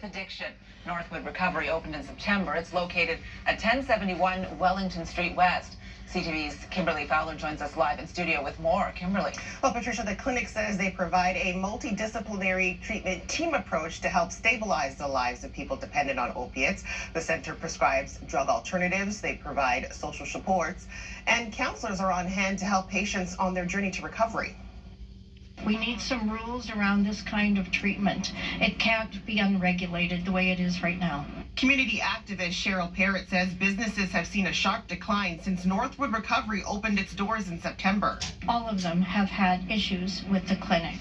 addiction. Northwood Recovery opened in September. It's located at 1071 Wellington Street West. CTV's Kimberly Fowler joins us live in studio with more. Kimberly. Well, Patricia, the clinic says they provide a multidisciplinary treatment team approach to help stabilize the lives of people dependent on opiates. The center prescribes drug alternatives, they provide social supports, and counselors are on hand to help patients on their journey to recovery. We need some rules around this kind of treatment. It can't be unregulated the way it is right now. Community activist Cheryl Parrott says businesses have seen a sharp decline since Northwood Recovery opened its doors in September. All of them have had issues with the clinic.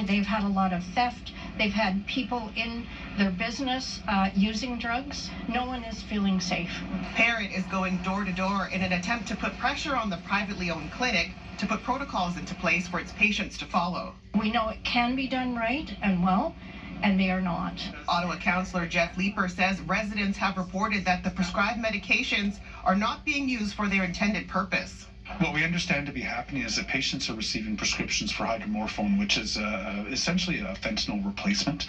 They've had a lot of theft. They've had people in their business using drugs. No one is feeling safe. Parrott is going door to door in an attempt to put pressure on the privately owned clinic to put protocols into place for its patients to follow. We know it can be done right and well, and they are not. Ottawa councillor Jeff Leeper says residents have reported that the prescribed medications are not being used for their intended purpose. What we understand to be happening is that patients are receiving prescriptions for hydromorphone, which is essentially a fentanyl replacement,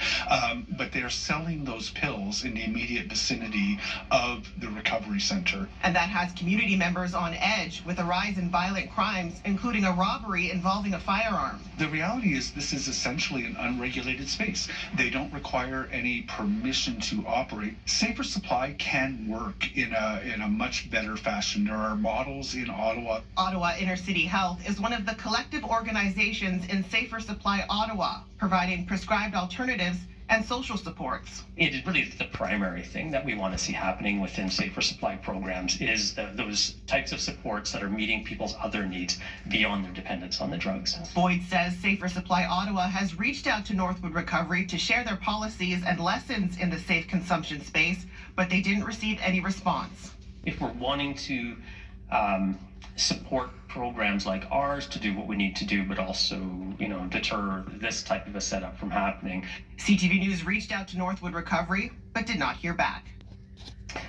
but they're selling those pills in the immediate vicinity of the recovery center. And that has community members on edge with a rise in violent crimes, including a robbery involving a firearm. The reality is this is essentially an unregulated space. They don't require any permission to operate. Safer Supply can work in a much better fashion. There are models in Ottawa. Ottawa Inner City Health is one of the collective organizations in Safer Supply Ottawa, providing prescribed alternatives and social supports. It is really the primary thing that we want to see happening within Safer Supply programs is those types of supports that are meeting people's other needs beyond their dependence on the drugs. Boyd says Safer Supply Ottawa has reached out to Northwood Recovery to share their policies and lessons in the safe consumption space, but they didn't receive any response. If we're wanting to support programs like ours to do what we need to do, but also, deter this type of a setup from happening. CTV News reached out to Northwood Recovery, but did not hear back.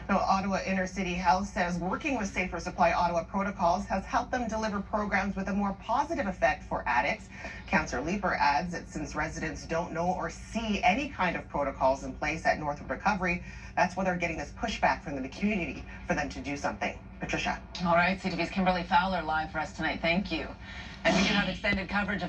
Now, Ottawa Inner City Health says working with Safer Supply Ottawa protocols has helped them deliver programs with a more positive effect for addicts. Councillor Leeper adds that since residents don't know or see any kind of protocols in place at Northwood Recovery, that's why they're getting this pushback from the community for them to do something. Patricia. All right, CTV's Kimberly Fowler live for us tonight. Thank you. And we do have extended coverage of